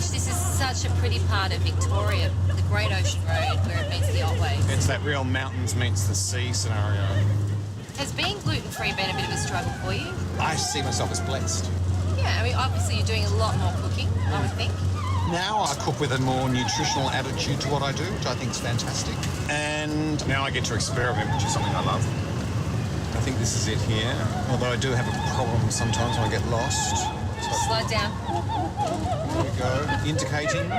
Rich, this is such a pretty part of Victoria, the Great Ocean Road, where it meets the Otway. It's that real mountains meets the sea scenario. Has being gluten-free been a bit of a struggle for you? I see myself as blessed. Yeah, I mean, obviously you're doing a lot more cooking, I would think. Now I cook with a more nutritional attitude to what I do, which I think is fantastic. And now I get to experiment, which is something I love. I think this is it here, although I do have a problem sometimes when I get lost. So Slow down. there we go, indicating.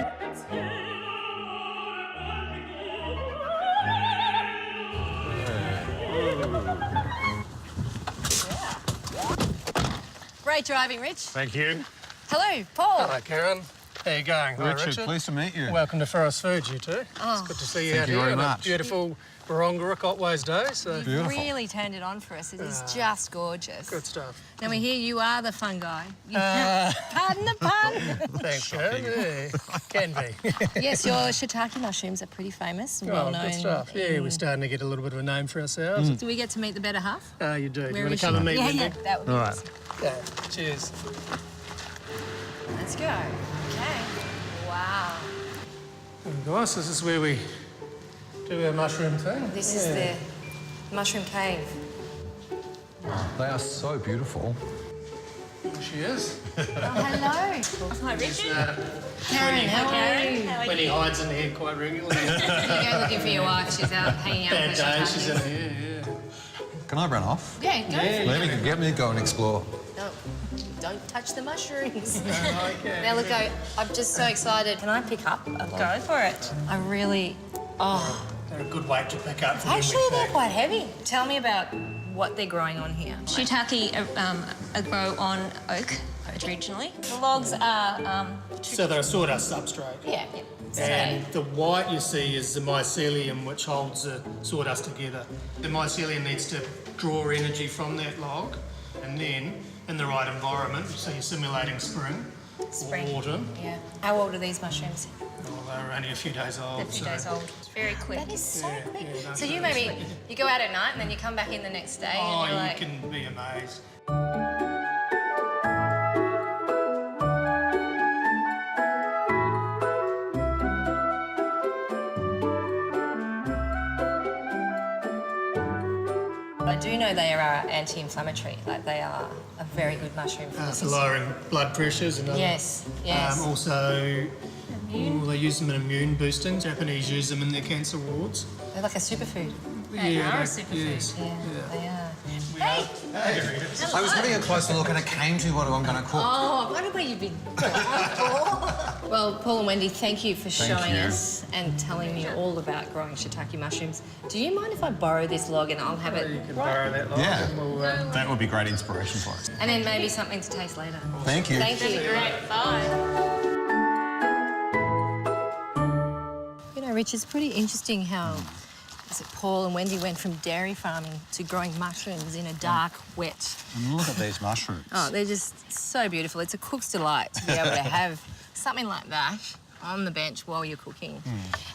Great driving, Rich. Thank you. Hello, Paul. Hello, Karen. How you going? Hi, Richard, pleased to meet you. Welcome to Forrest Foods, you two. Oh. It's good to see you Thank out you here very on much. a beautiful Barongaruk Otway's Day. So You've Beautiful. really turned it on for us. It is just gorgeous. good stuff. Now we hear you are the fun guy. Pardon the pun. Thanks, Karen. Yeah, can be. Yes, your shiitake mushrooms are pretty famous, well known. Good stuff. Yeah, we're starting to get a little bit of a name for ourselves. Do we get to meet the better half? You do. Where you want is to come she? and meet Yeah, Wendy? yeah, that would be All right. awesome. Yeah. Cheers. Let's go. Okay. Wow. And guys, this is where we do our mushroom thing. This is the mushroom cave. They are so beautiful. There she is. Oh, hello. Hi, Richard. Karen, how are you? When he hides in here quite regularly. You go looking for your wife. She's out hanging out Bad with day, her she's in here, yeah. Can I run off? Yeah, go. Maybe you can get me to go and explore. No, don't touch the mushrooms. Okay. Now look, I'm just so excited. Can I pick up? Go for it. I really, They're a good weight to pick up. actually they're quite heavy. Tell me about what they're growing on here. Shiitake are grow on oak originally. The logs are So they're a sawdust substrate. Yeah. And the white you see is the mycelium, which holds the sawdust together. The mycelium needs to draw energy from that log, and then in the right environment, so you're simulating spring or autumn. Yeah. How old are these mushrooms? Well, they're only a few days old. a few days old. It's very quick. That is so quick. yeah, So you maybe, you go out at night and then you come back in the next day Oh, and you're you like... can be amazed. I do know they are anti-inflammatory. Like they are a very good mushroom for For the lowering blood pressures and other. Yes, yes. Also, they use them in immune boosting. Japanese use them in their cancer wards. They're like a superfood. They are a they- superfood. Yes. Yeah, they are. Hey! I was having a closer look and it came to what I'm going to cook. Oh, I wonder where you've been. Well, Paul and Wendy, thank you for showing you. us and telling me all about growing shiitake mushrooms. Do you mind if I borrow this log and I'll have it? You can borrow that log Yeah. and we'll... That would be great inspiration for us. And then maybe something to taste later. Thank you. Thank you. Great. Bye. You know, Rich, it's pretty interesting how Paul and Wendy went from dairy farming to growing mushrooms in a dark, wet... And look at these mushrooms. Oh, they're just so beautiful. It's a cook's delight to be able to have something like that on the bench while you're cooking.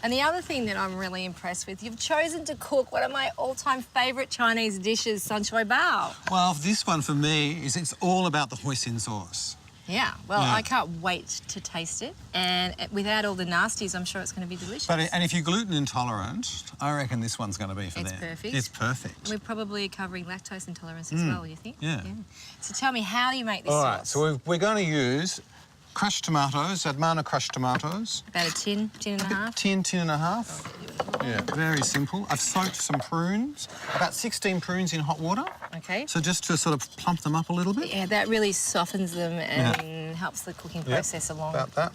And the other thing that I'm really impressed with, you've chosen to cook one of my all-time favourite Chinese dishes, San Choi Bao. Well, this one for me is it's all about the hoisin sauce. Yeah, well, Yeah. I can't wait to taste it. And without all the nasties, I'm sure it's going to be delicious. And if you're gluten intolerant, I reckon this one's going to be for It's them. perfect. It's perfect. We're probably covering lactose intolerance as well, you think? Yeah. So tell me, how do you make this All sauce? right, so we're going to use crushed tomatoes, Admana crushed tomatoes. About a tin and a half? Tin and a half. Yeah, very simple. I've soaked some prunes, about 16 prunes in hot water. Okay. So just to sort of plump them up a little bit. Yeah, that really softens them and helps the cooking process along. About that.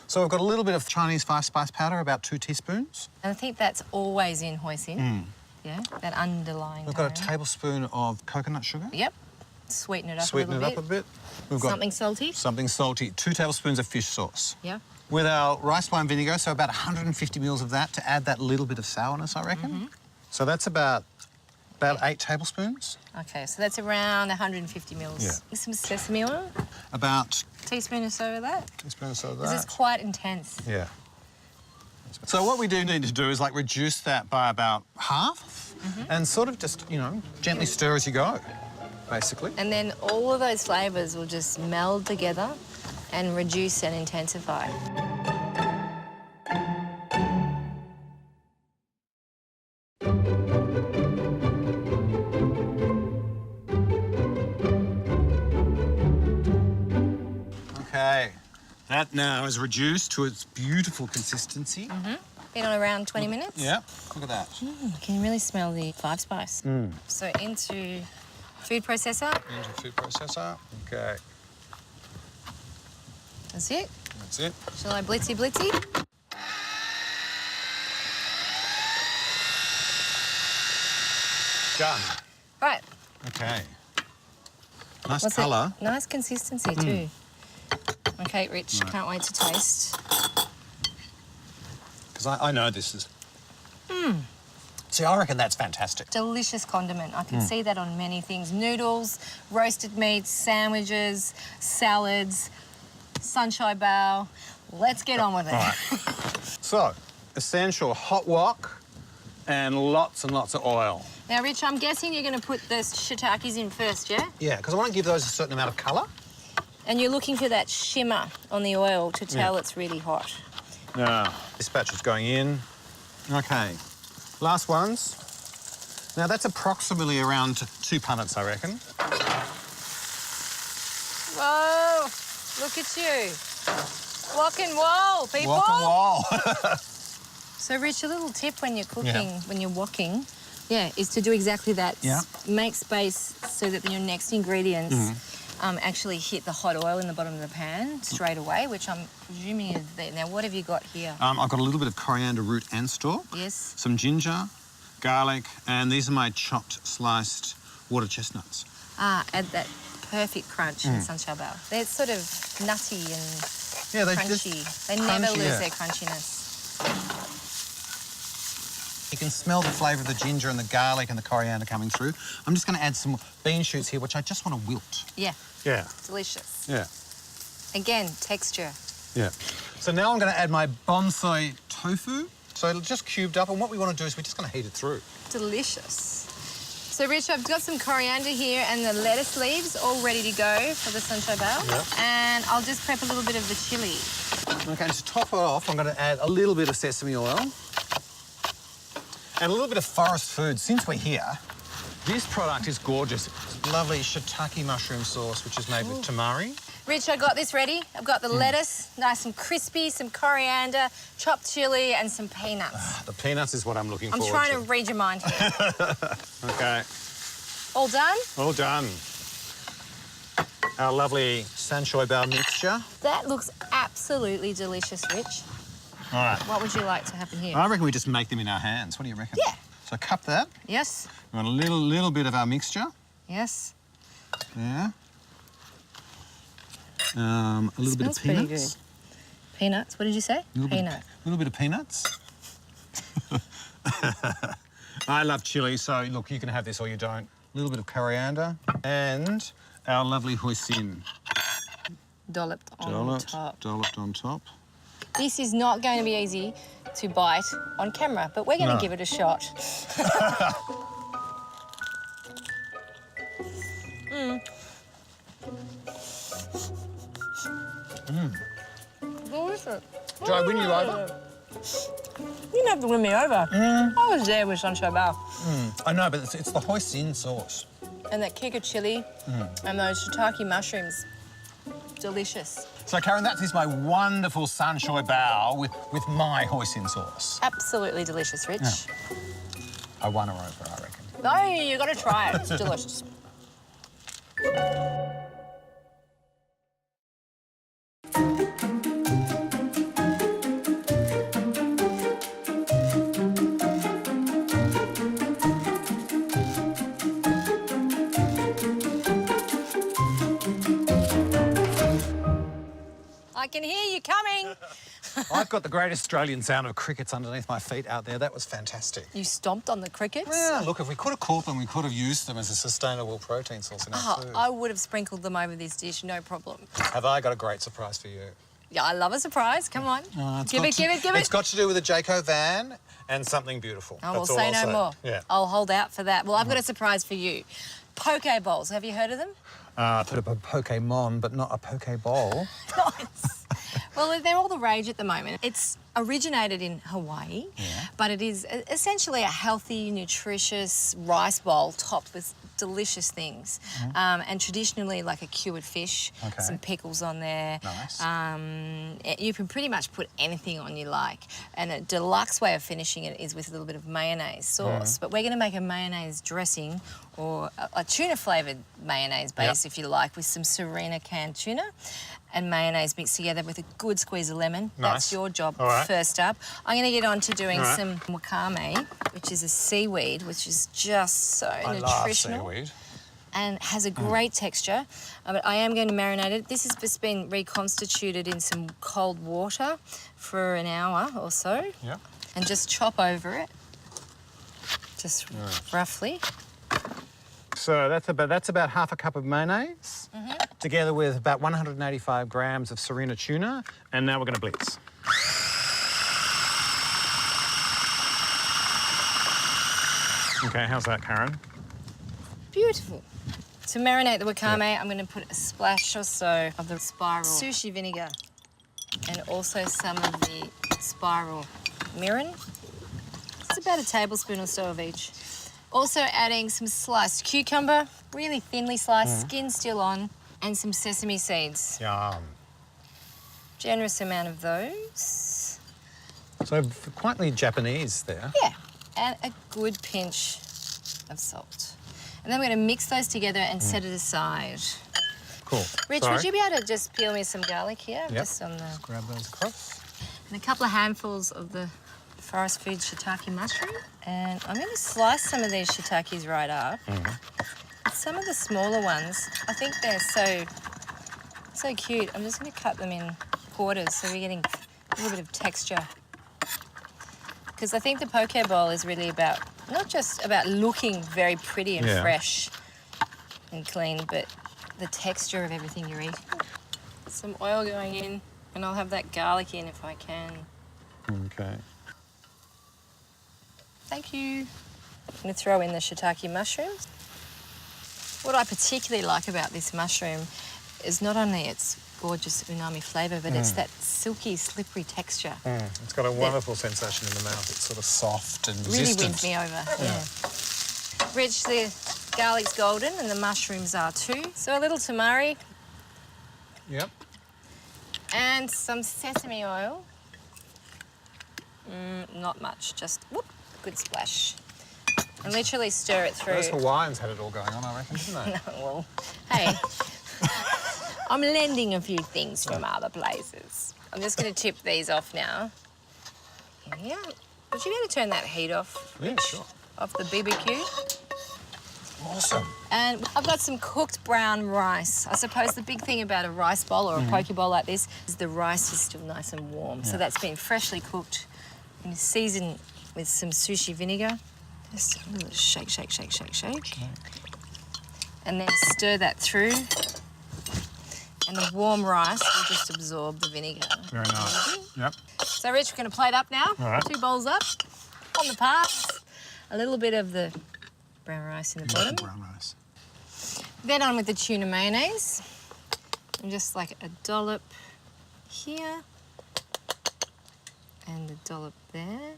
So we've got a little bit of Chinese five spice powder, about 2 teaspoons. And I think that's always in hoisin. Yeah, that underlying We've got a aroma. tablespoon of coconut sugar. Yep. Sweeten it up Sweeten a it little up bit. a bit. We've got Something salty. something salty. 2 tablespoons of fish sauce. Yeah. With our rice wine vinegar, so about 150 mils of that to add that little bit of sourness, I reckon. So that's about 8 tablespoons. Okay, so that's around 150 mils. Yeah. Some sesame oil. About Teaspoon or so of that. a teaspoon or so of This is that. quite intense. Yeah. So what we do need to do is like reduce that by about half and sort of just, you know, gently stir as you go, basically. And then all of those flavours will just meld together and reduce and intensify. Okay. That now is reduced to its beautiful consistency. Been on around 20 minutes. Yeah, look at that. Can you really smell the 5 spice? So into food processor. Into food processor. Okay, That's it. that's it. Shall I blitzy blitzy? Done. Right. Okay. Nice What's it? colour. Nice consistency too. Okay, Rich, can't wait to taste. Because I know this is... See, I reckon that's fantastic. Delicious condiment. I can see that on many things. Noodles, roasted meats, sandwiches, salads, San Choi Bao. Let's get on with it. All right. So, essential hot wok and lots of oil. Now, Rich, I'm guessing you're going to put the shiitakes in first, yeah? Yeah, because I want to give those a certain amount of colour. And you're looking for that shimmer on the oil to tell it's really hot. Yeah. This batch is going in. Okay. Last ones. Now, that's approximately around 2 punnets, I reckon. Whoa! Look at you. Walk and wall, people. Walk and wall. So, Rich, a little tip when you're cooking, Yeah. when you're wokking, is to do exactly that. Yeah. Make space so that your next ingredients actually hit the hot oil in the bottom of the pan straight away, which I'm presuming is there. Now, what have you got here? I've got a little bit of coriander root and stalk. Yes. Some ginger, garlic, and these are my chopped, sliced water chestnuts. Add that perfect crunch in San Choi Bao. They're sort of nutty and Yeah, they crunchy. They never lose their crunchiness. You can smell the flavour of the ginger and the garlic and the coriander coming through. I'm just going to add some bean shoots here, which I just want to wilt. Yeah, Yeah. delicious. Yeah. Again, texture. Yeah. So now I'm going to add my bonsai tofu. So it'll just cubed up, and what we want to do is we're just going to heat it through. Delicious. So, Rich, I've got some coriander here and the lettuce leaves all ready to go for the San Choi Bao. Yep. And I'll just prep a little bit of the chilli. Okay, and to top it off, I'm going to add a little bit of sesame oil and a little bit of Forrest Foods. Since we're here, this product is gorgeous. It's lovely shiitake mushroom sauce, which is made with tamari. Rich, I got this ready. I've got the lettuce, nice and crispy, some coriander, chopped chilli, and some peanuts. The peanuts is what I'm looking I'm forward trying to read your mind here. Okay, All done? all done. Our lovely San Choi Bao mixture. That looks absolutely delicious, Rich. All right. What would you like to happen here? I reckon we just make them in our hands. What do you reckon? Yeah. So cup that. Yes. We want a little bit of our mixture. Yes. Yeah. A little bit of Smells pretty peanuts. good. Peanuts? What did you say? Peanut. A little bit of peanuts. I love chili, so look, you can have this or you don't. A little bit of coriander and our lovely hoisin. Dolloped on top. Dolloped on top. This is not going to be easy to bite on camera, but we're going to give it a shot. Delicious. Do I win you over? You didn't have to win me over. I was there with San Choi Bao. I know, but it's the hoisin sauce. And that kick of chili and those shiitake mushrooms. Delicious. So, Karen, that is my wonderful San Choi Bao with my hoisin sauce. Absolutely delicious, Rich. Yeah. I won her over, I reckon. No, you got to try it. It's delicious. I can hear you coming. I've got the great Australian sound of crickets underneath my feet out there. That was fantastic. You stomped on the crickets? Yeah, look, if we could have caught them, we could have used them as a sustainable protein source in our food. I would have sprinkled them over this dish, no problem. Have I got a great surprise for you? Yeah, I love a surprise. Come on. Give it. It's got to do with a Jayco van and something beautiful. Oh, we'll That's all say I'll no more. Yeah. I'll hold out for that. Well, I've got a surprise for you. Poké bowls. Have you heard of them? Put up a Pokemon, but not a poke bowl. Nice. Well, they're all the rage at the moment. It's originated in Hawaii, but it is essentially a healthy, nutritious rice bowl topped with delicious things. And traditionally, like a cured fish, some pickles on there. Nice. You can pretty much put anything on you like. And a deluxe way of finishing it is with a little bit of mayonnaise sauce. But we're going to make a mayonnaise dressing or a tuna-flavoured mayonnaise base, if you like, with some Serena canned tuna and mayonnaise mixed together with a good squeeze of lemon. Nice. That's your job All first up. I'm going to get on to doing some wakame, which is a seaweed, which is just so nutritional. I love seaweed. And has a great texture. But I am going to marinate it. This has just been reconstituted in some cold water for an hour or so. Yeah. And just chop over it, just roughly. So that's about half a cup of mayonnaise, together with about 185 grams of Serena tuna, and now we're going to blitz. Okay, how's that, Karen? Beautiful. To marinate the wakame, I'm going to put a splash or so of the spiral sushi vinegar and also some of the spiral mirin. It's about a tablespoon or so of each. Also adding some sliced cucumber, really thinly sliced, skin still on, and some sesame seeds. Yum. Generous amount of those. So quite Japanese there. Yeah, and a good pinch of salt. And then we're going to mix those together and set it aside. Cool. Rich, would you be able to just peel me some garlic here? Yep. Just on the... Grab those across. And a couple of handfuls of the Forrest Foods shiitake mushroom. And I'm going to slice some of these shiitakes right up. Some of the smaller ones, I think they're so cute. I'm just going to cut them in quarters so we're getting a little bit of texture. Because I think the poke bowl is really about, not just about looking very pretty and fresh and clean, but the texture of everything you're eating. Some oil going in, and I'll have that garlic in if I can. Okay. Thank you. I'm going to throw in the shiitake mushrooms. What I particularly like about this mushroom is not only its gorgeous umami flavour, but it's that silky, slippery texture. It's got a wonderful sensation in the mouth. It's sort of soft and Really resistant. wins me over, Rich, the garlic's golden and the mushrooms are too. So a little tamari. Yep. And some sesame oil. Not much, just whoop, good splash. And literally stir it through. Those Hawaiians had it all going on, I reckon, didn't they? Well, hey, I'm lending a few things from other places. I'm just going to tip these off now. Yeah. Would you be able to turn that heat off? Yeah, Rich? sure. Off the BBQ. Awesome. And I've got some cooked brown rice. I suppose the big thing about a rice bowl or a poke bowl like this is the rice is still nice and warm. So that's been freshly cooked and seasoned with some sushi vinegar. Just a little shake, shake, shake, shake, shake. Okay. And then stir that through. And the warm rice will just absorb the vinegar. Very nice. Yep. So, Rich, we're going to plate up now. All right. 2 bowls up. On the pass. A little bit of the brown rice in the bottom. Brown rice. Then on with the tuna mayonnaise. And just like a dollop here. And a dollop there.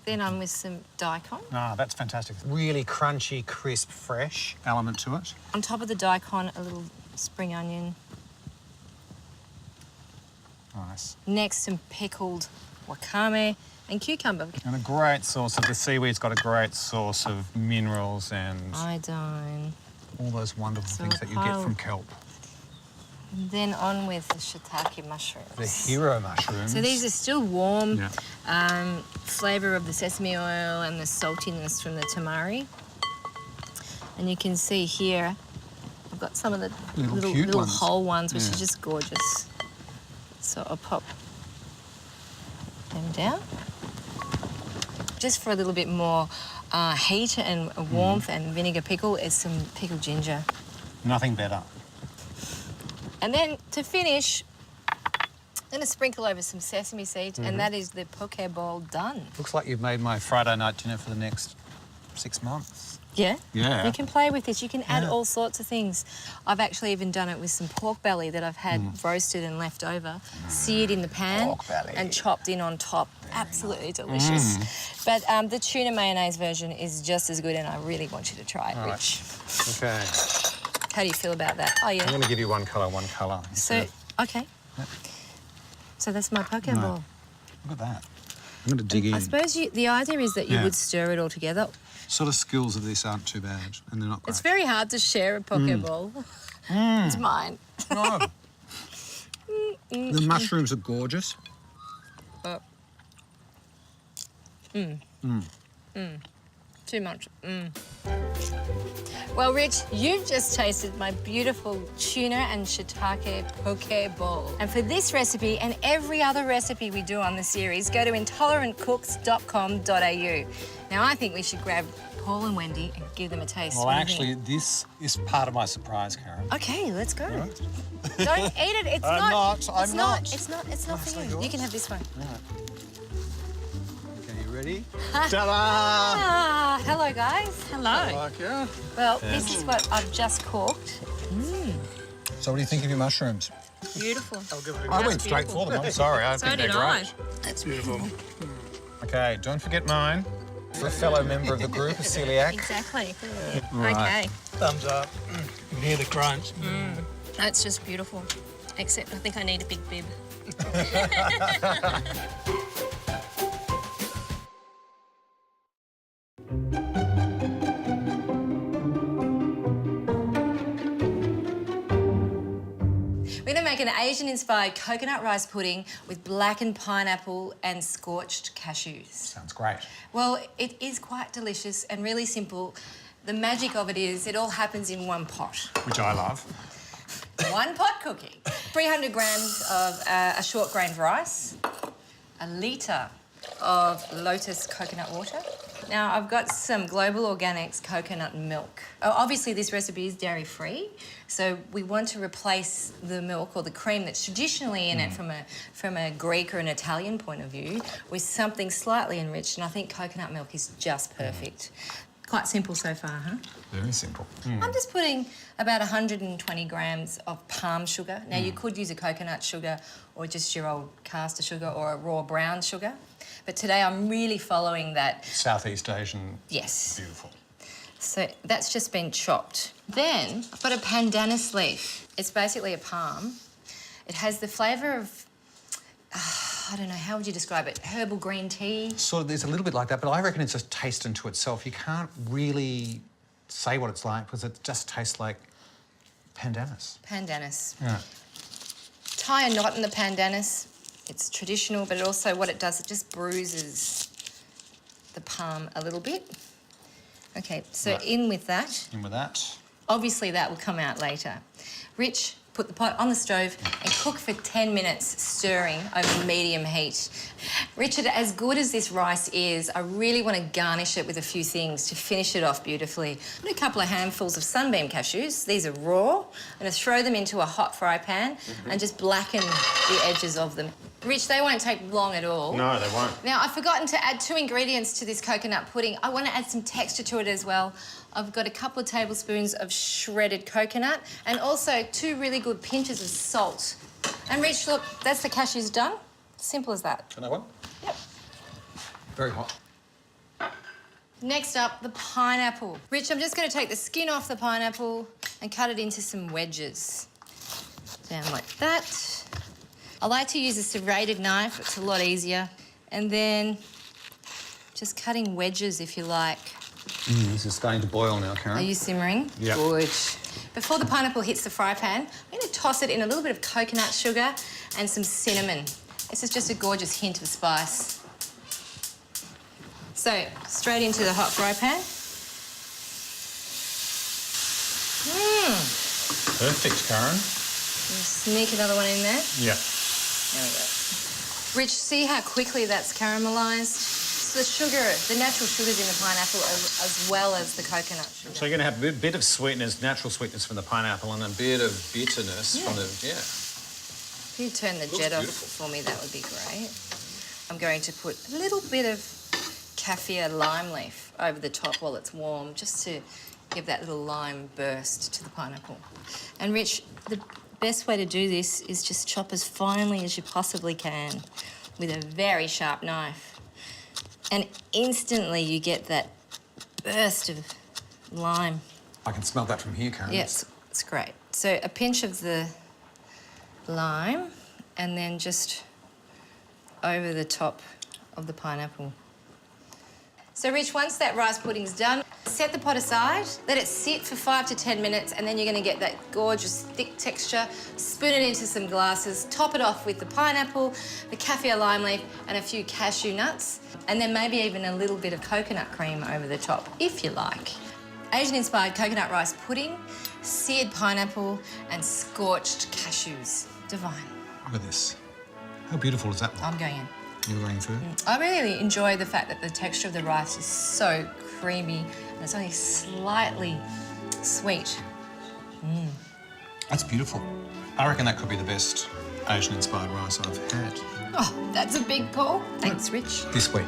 Then on with some daikon. Ah, that's fantastic. Really crunchy, crisp, fresh element to it. On top of the daikon, a little spring onion. Nice. Next, some pickled wakame and cucumber. And a great source of the seaweed's got a great source of minerals and Iodine. all those wonderful So things that you get from kelp. Then on with the shiitake mushrooms. The hero mushrooms. So these are still warm. Yeah. Flavour of the sesame oil and the saltiness from the tamari. And you can see here, I've got some of the little ones. whole ones, which are just gorgeous. So I'll pop them down. Just for a little bit more heat and warmth and vinegar pickle is some pickled ginger. Nothing better. And then to finish, I'm going to sprinkle over some sesame seeds, and that is the poke bowl done. Looks like you've made my Friday night dinner for the next 6 months. Yeah? Yeah. You can play with this. You can add all sorts of things. I've actually even done it with some pork belly that I've had roasted and left over, seared in the pan Pork belly. and chopped in on top. Absolutely delicious. But the tuna mayonnaise version is just as good, and I really want you to try it, Rich. Okay. How do you feel about that? Oh, yeah. I'm going to give you one colour. So, okay. Yep. So that's my poké ball. Look at that. I'm going to dig in. I suppose the idea is that you Yeah. would stir it all together. Sort of skills of this aren't too bad, and they're not great. It's very hard to share a poké ball. It's mine. Oh. The mushrooms are gorgeous. Too much. Well, Rich, you've just tasted my beautiful tuna and shiitake poké bowl. And for this recipe and every other recipe we do on the series, go to intolerantcooks.com.au. Now, I think we should grab Paul and Wendy and give them a taste. Well, What do you actually, think? this is part of my surprise, Karen. Okay, let's go. Right. Don't eat it. It's I'm not. not, It's I'm not. not. It's not. It's not That's for not you. You yours. can have this one. Okay, you ready? Ta-da! Ah, hello, guys. Hello. Like, yeah. Well, this is what I've just cooked. So what do you think of your mushrooms? Beautiful. I'll give it a I go. went straight for them. I'm sorry. I So think they're did I. great. That's beautiful. Okay, don't forget mine. For a fellow member of the group, a celiac. Exactly. Right. Okay. Thumbs up. You can hear the crunch. That's just beautiful. Except I think I need a big bib. We're going to make an Asian-inspired coconut rice pudding with blackened pineapple and scorched cashews. Sounds great. Well, it is quite delicious and really simple. The magic of it is it all happens in one pot. Which I love. One pot cooking. 300 grams of a short grain rice, a litre of Lotus coconut water. Now, I've got some Global Organics coconut milk. Oh, obviously, this recipe is dairy-free, so we want to replace the milk or the cream that's traditionally in it from a Greek or an Italian point of view with something slightly enriched, and I think coconut milk is just perfect. Quite simple so far, huh? Very simple. I'm just putting about 120 grams of palm sugar. Now, you could use a coconut sugar or just your old caster sugar or a raw brown sugar. But today I'm really following that. Southeast Asian. Yes. Beautiful. So that's just been chopped. Then I've got a pandanus leaf. It's basically a palm. It has the flavour of, I don't know, how would you describe it? Herbal green tea. Sort of, there's a little bit like that, but I reckon it's a taste unto itself. You can't really say what it's like because it just tastes like pandanus. Pandanus. Yeah. Tie a knot in the pandanus. It's traditional, but also what it does, it just bruises the palm a little bit. Okay, so Right. in with that. In with that. Obviously, that will come out later. Rich, put the pot on the stove and cook for 10 minutes, stirring over medium heat. Richard, as good as this rice is, I really want to garnish it with a few things to finish it off beautifully. Put a couple of handfuls of sunbeam cashews. These are raw. I'm going to throw them into a hot fry pan and just blacken the edges of them. Rich, they won't take long at all. No, they won't. Now, I've forgotten to add 2 ingredients to this coconut pudding. I want to add some texture to it as well. I've got a couple of tablespoons of shredded coconut and also 2 really good pinches of salt. And Rich, look, that's the cashews done. Simple as that. Can I have one? Yep. Very hot. Next up, the pineapple. Rich, I'm just going to take the skin off the pineapple and cut it into some wedges. Down like that. I like to use a serrated knife. It's a lot easier. And then just cutting wedges, if you like. This is starting to boil now, Karen. Are you simmering? Yep. Good. Before the pineapple hits the fry pan, I'm going to toss it in a little bit of coconut sugar and some cinnamon. This is just a gorgeous hint of spice. So, straight into the hot fry pan. Perfect, Karen. Sneak another one in there. Yeah. There we go. Rich, see how quickly that's caramelised? The sugar, the natural sugars in the pineapple as well as the coconut sugar. So you're going to have a bit of sweetness, natural sweetness from the pineapple and a bit of bitterness from the... Yeah. If you turn the Looks jet off beautiful. for me, that would be great. I'm going to put a little bit of kaffir lime leaf over the top while it's warm, just to give that little lime burst to the pineapple. And Rich, the best way to do this is just chop as finely as you possibly can with a very sharp knife. And instantly you get that burst of lime. I can smell that from here, Karen. Yes, it's great. So a pinch of the lime and then just over the top of the pineapple. So Rich, once that rice pudding's done, set the pot aside, let it sit for 5 to 10 minutes, and then you're going to get that gorgeous thick texture. Spoon it into some glasses, top it off with the pineapple, the kaffir lime leaf, and a few cashew nuts, and then maybe even a little bit of coconut cream over the top, if you like. Asian-inspired coconut rice pudding, seared pineapple, and scorched cashews. Divine. Look at this. How beautiful is that one? I'm going in. You're going through? I really enjoy the fact that the texture of the rice is so creamy and it's only slightly sweet. That's beautiful. I reckon that could be the best Asian-inspired rice I've had. Oh, that's a big call. Thanks, Rich. This week.